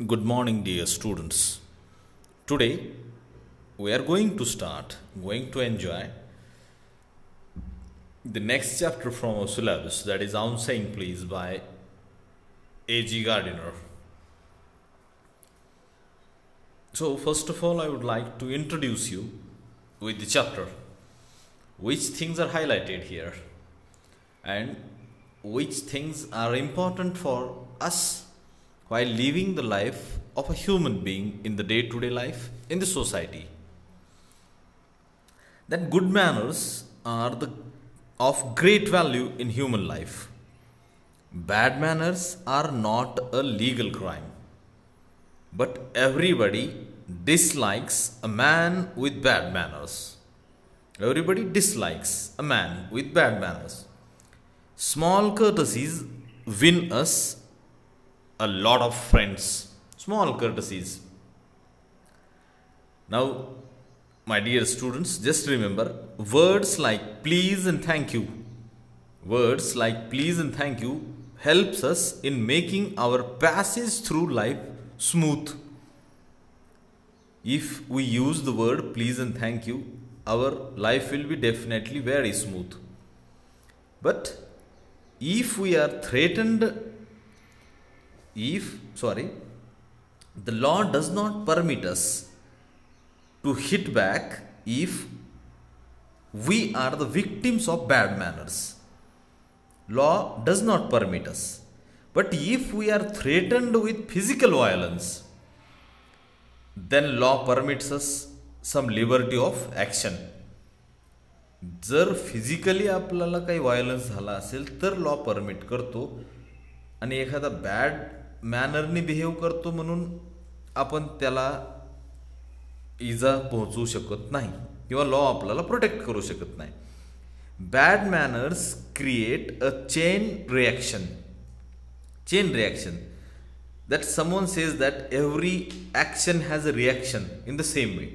Good morning, dear students. Today we are going to enjoy the next chapter from our syllabus, that is On Saying Please by A.G. Gardiner. So, first of all, I would like to introduce you with the chapter, which things are highlighted here, and which things are important for us while living the life of a human being in the day-to-day life in the society. That good manners are of great value in human life. Bad manners are not a legal crime, but everybody dislikes a man with bad manners. Everybody dislikes a man with bad manners. Small courtesies win us a lot of friends. Small courtesies. Now, my dear students, just remember words like please and thank you. Words like please and thank you helps us in making our passage through life smooth. If we use the word please and thank you, our life will be definitely very smooth. But if we are threatened, the law does not permit us to hit back if we are the victims of bad manners. Law does not permit us. But if we are threatened with physical violence, then law permits us some liberty of action. जर physically आपल्याला काही violence झाला असेल तर law permit करतो, आणि एखादा bad मॅनरनी behave करतो म्हणून आपण त्याला इजा पोहोचवू शकत नाही किंवा लॉ आपल्याला प्रोटेक्ट करू शकत नाही. Bad manners create a chain reaction that someone says that every action has a reaction in the same way.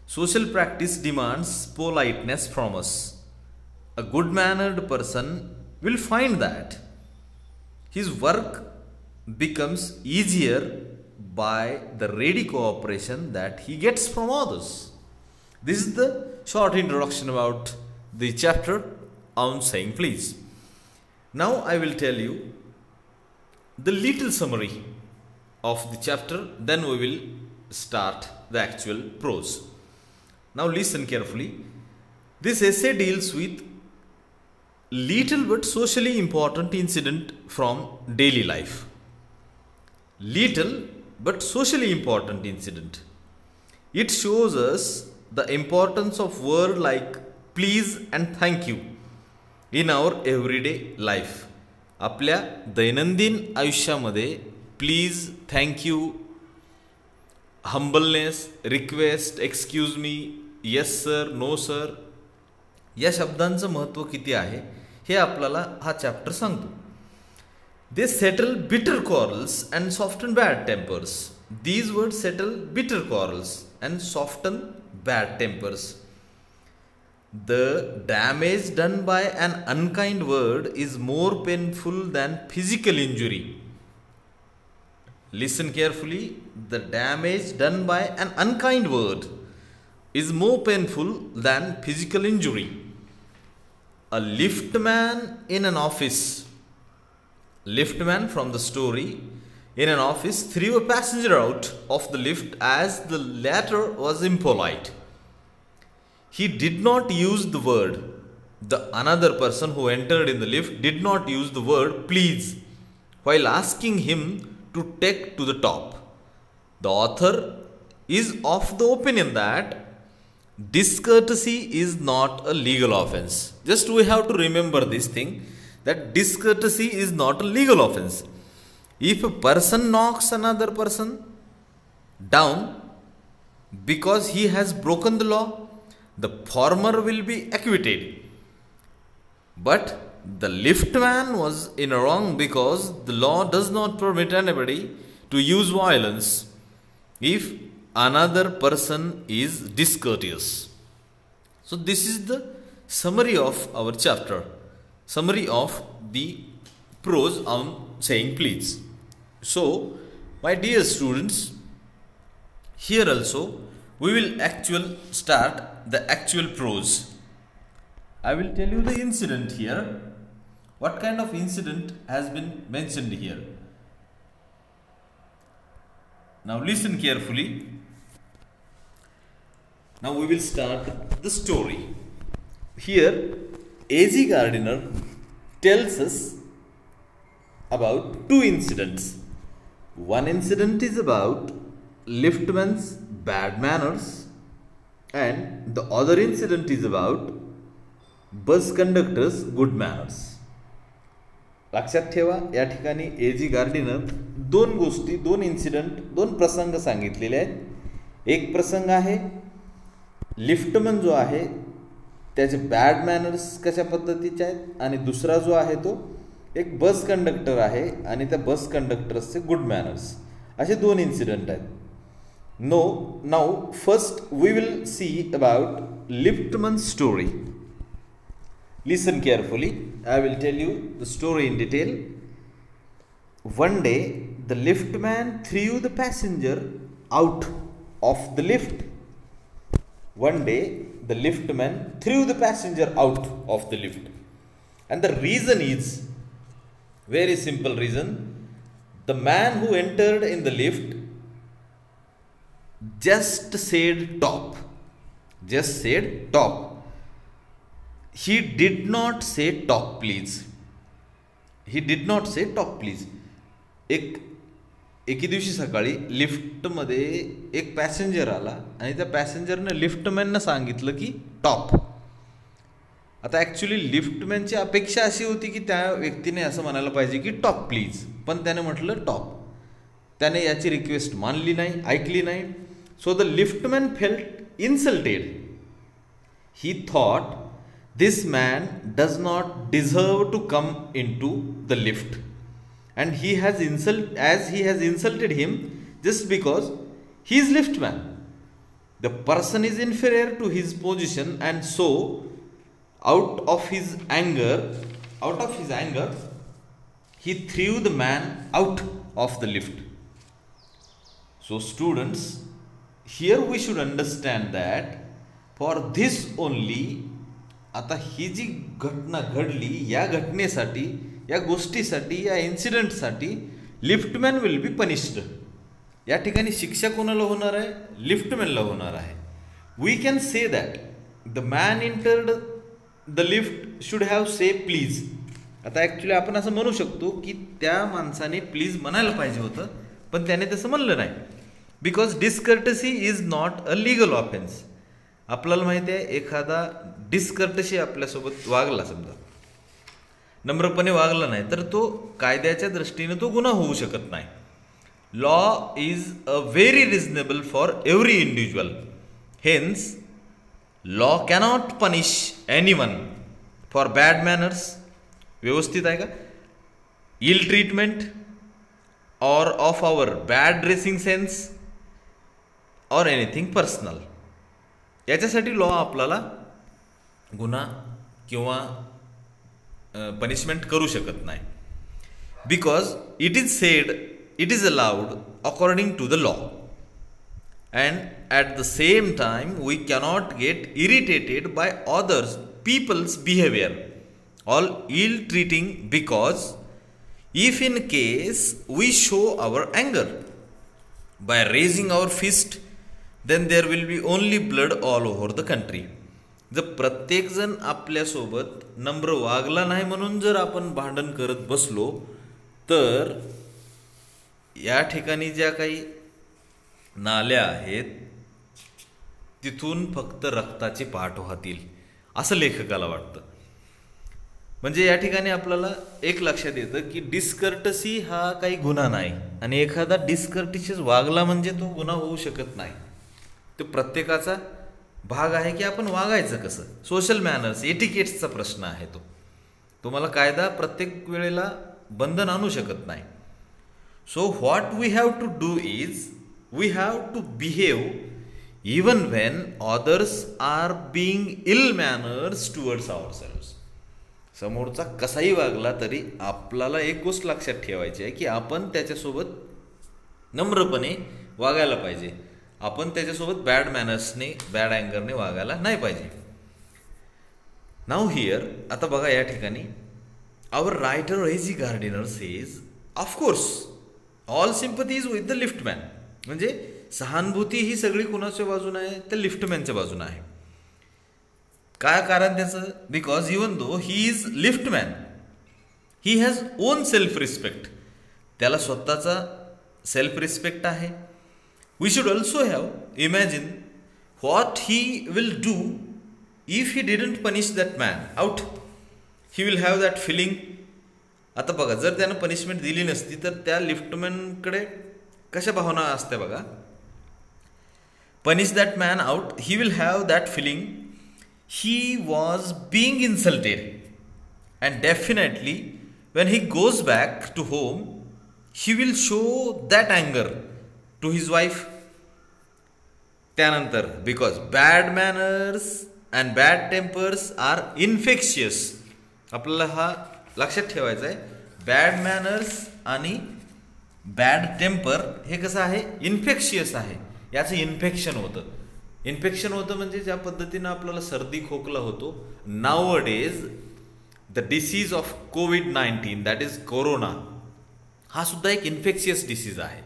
Social practice demands politeness from us. A good mannered person will find that his work becomes easier by the ready cooperation that he gets from others. This is the short introduction about the chapter on saying please. Now I will tell you the little summary of the chapter, then we will start the actual prose. Now listen carefully. This essay deals with little but socially important incident from daily life. Little but socially important incident. It shows us the importance of words like please and thank you in our everyday life. आपल्या दैनंदिन आयुष्यामध्ये please, thank you, humbleness, request, excuse me, yes sir, no sir या शब्दांचं महत्त्व किती आहे हे आपल्याला हा चॅप्टर सांगतो. They settle bitter quarrels and soften bad tempers. These words settle bitter quarrels and soften bad tempers. The damage done by an unkind word is more painful than physical injury. Listen carefully. The damage done by an unkind word is more painful than physical injury. A liftman in an office. Liftman from the story. In an office threw a passenger out of the lift as the latter was impolite. He did not use the word. The another person who entered in the lift did not use the word please while asking him to take to the top. The author is of the opinion that discourtesy is not a legal offense. Just we have to remember this thing, that discourtesy is not a legal offense. If a person knocks another person down because he has broken the law, the former will be acquitted. But the liftman was in a wrong because the law does not permit anybody to use violence if another person is discourteous. So this is the summary of our chapter, summary of the prose on saying please. So My dear students, here also we will start the actual prose. I will tell you the incident here. What kind of incident has been mentioned here? Now listen carefully. Now we will start the story. Here A.G. Gardiner tells us about two incidents. One incident is about liftman's bad manners and the other incident is about bus conductor's good manners. लक्षात ठेवा, या ठिकाणी A.G. Gardiner दोन गोष्टी, दोन incident, दोन प्रसंग सांगितलेले आहेत. एक प्रसंग आहे लिफ्टमन जो आहे त्याचे बॅड मॅनर्स कशा पद्धतीचे आहेत आणि दुसरा जो आहे तो एक बस कंडक्टर आहे आणि त्या बस कंडक्टर्सचे गुड मॅनर्स, असे दोन इन्सिडेंट आहेत. Now first we will see about liftman story. Listen carefully. I will tell you the story in detail. One day, the liftman threw the passenger out of the lift. One day, the liftman threw the passenger out of the lift. And the reason is, very simple reason. The man who entered in the lift just said top. Just said top. He did not say top please. He did not say top please. एके दिवशी सकाळी लिफ्टमध्ये एक passenger आला आणि त्या पॅसेंजरने लिफ्टमॅननं सांगितलं की top. आता actually लिफ्टमॅनची अपेक्षा अशी होती की त्या व्यक्तीने असं म्हणायला पाहिजे की टॉप प्लीज, पण त्याने म्हटलं टॉप. त्याने याची रिक्वेस्ट मानली नाही, ऐकली नाही. So the liftman felt insulted. He thought this man does not deserve to come into the lift and he has insulted him just because he is liftman. The person is inferior to his position and so out of his anger he threw the man out of the lift. So students, here we should understand that for this only, आता ही जी घटना घडली, या घटनेसाठी, या गोष्टीसाठी, या इन्सिडेंटसाठी liftman will be punished. या ठिकाणी शिक्षा कोणाला होणार आहे? लिफ्टमॅनला होणार आहे. We can say that the man entered the lift should have say please. आता ॲक्च्युली आपण असं म्हणू शकतो की त्या माणसाने प्लीज म्हणायला पाहिजे होतं, पण त्याने तसं म्हणलं नाही. Because discourtesy is not a legal offence. आपल्याला माहिती आहे, एखादा डिस्कर्टशी आपल्यासोबत वागला, समजा नम्रपणे वागला नाही, तर तो कायद्याच्या दृष्टीने तो गुन्हा होऊ शकत नाही. Law is a very reasonable for every individual. Hence law cannot punish anyone for bad manners. व्यवस्थित आहे का? Ill treatment or of our bad dressing sense or anything personal. याच्यासाठी लॉ आपल्याला गुन्हा किंवा पनिशमेंट करू शकत नाही. Because it is said, it is allowed according to the law and at the same time we cannot get irritated by others peoples behaviour all ill treating, because if in case we show our अँगर by raising our fist, then there will be only blood all over the country. जर प्रत्येकजण आपल्यासोबत नम्र वागला नाही म्हणून जर आपण भांडण करत बसलो तर या ठिकाणी ज्या काही नाल्या आहेत तिथून फक्त रक्ताचे पाठ वाहतील, असं लेखकाला वाटतं. म्हणजे या ठिकाणी आपल्याला एक लक्षात येतं की डिस्कर्टसी हा काही गुन्हा नाही आणि एखादा डिस्कर्टिशियस वागला म्हणजे तो गुन्हा होऊ शकत नाही. तो प्रत्येकाचा भाग आहे की आपण वागायचं कसं. सोशल मॅनर्स, एटिकेट्सचा प्रश्न आहे तो. तुम्हाला कायदा प्रत्येक वेळेला बंधन आणू शकत नाही. So what we have to do is we have to behave even when others are being ill manners towards ourselves. समोरचा कसाही वागला तरी आपल्याला एक गोष्ट लक्षात ठेवायची आहे की आपण त्याच्यासोबत नम्रपणे वागायला पाहिजे. आपण त्याच्यासोबत बॅड मॅनर्सने बॅड अँगरने वागायला नाही पाहिजे. नाव हिअर, आता बघा या ठिकाणी our writer Reggie Gardiner says of course all sympathy is with the liftman. म्हणजे सहानुभूती ही सगळी कुणाच्या बाजूने आहे, तर लिफ्टमॅनच्या बाजूने आहे. काय कारण त्याचं? Because even though he is liftman he has own self respect. त्याला स्वतःचा सेल्फ रिस्पेक्ट आहे. We should also have imagine what he will do if he didn't punish that man out. He will have that feeling. आता बघा, जर त्यानं punishment दिली नसती तर त्या लिफ्टमॅनकडे कशा भावना असत्या बघा. Punish that man out, he will have that feeling he was being insulted, and definitely when he goes back to home he will show that anger to his wife. त्यानंतर because bad manners and bad tempers are infectious. आपल्याला हा लक्षात ठेवायचा आहे. Bad manners आणि bad temper हे कसं आहे, infectious आहे. याचं इन्फेक्शन होतं. इन्फेक्शन होतं म्हणजे ज्या पद्धतीनं आपल्याला सर्दी खोकला होतो. Now days the disease of COVID-19 that is corona हा सुद्धा एक इन्फेक्शियस डिसीज आहे.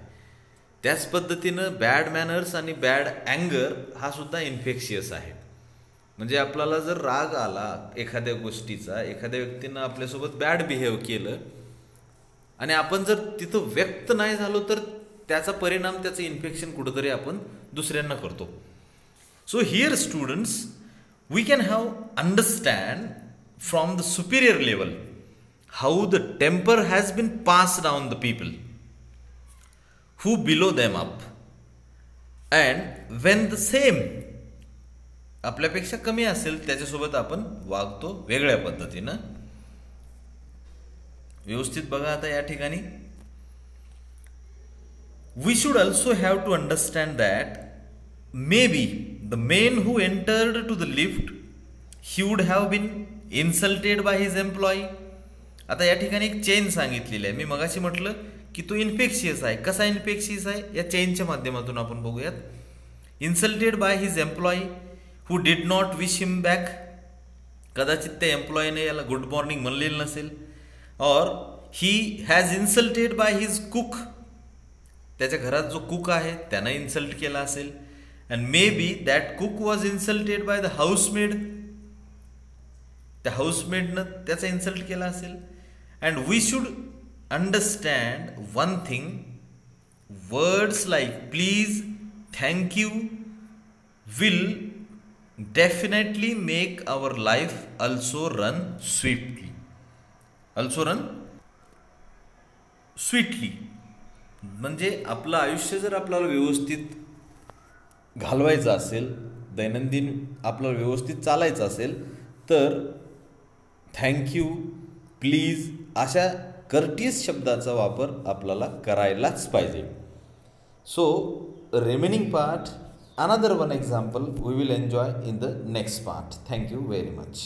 त्याच पद्धतीनं बॅड मॅनर्स आणि बॅड अँगर हा सुद्धा इन्फेक्शियस आहे. म्हणजे आपल्याला जर राग आला एखाद्या गोष्टीचा, एखाद्या व्यक्तीनं आपल्यासोबत बॅड बिहेव केलं आणि आपण जर तिथं व्यक्त नाही झालो तर त्याचा परिणाम, त्याचं इन्फेक्शन कुठंतरी आपण दुसऱ्यांना करतो. So here students, we can have understand from the superior level how the temper has been passed down the people who below them up, and when the same आपल्यापेक्षा कमी असेल त्याच्यासोबत आपण वागतो वेगळ्या पद्धतीनं. व्यवस्थित बघा आता या ठिकाणी we should also have to understand that maybe the man who entered to the lift, he would have been insulted by his employee. आता या ठिकाणी एक चेन सांगितलेली आहे. मी मगाशी म्हटलं की तो इन्फेक्शियस आहे. कसा इन्फेक्शियस आहे या चेनच्या माध्यमातून आपण बघूयात. Insulted by his employee who did not wish him back. कदाचित त्या एम्प्लॉईने याला गुड मॉर्निंग म्हणलेलं नसेल. और he has insulted by his cook. त्याच्या घरात जो कुक आहे त्यानं इन्सल्ट केला असेल. And maybe that cook was insulted by the housemaid. त्या housemaidनं त्याचा इन्सल्ट केला असेल. And we should understand one thing. Words like please, thank you will definitely make our life also run swiftly. Also run sweetly. म्हणजे आपलं आयुष्य जर आपल्याला व्यवस्थित घालवायचं असेल, दैनंदिन आपलं व्यवस्थित चालायचं असेल तर थँक्यू, प्लीज अशा कर्टियस शब्दाचा वापर आपल्याला करायलाच पाहिजे. So remaining part, another one example we will enjoy in the next part. Thank you very much.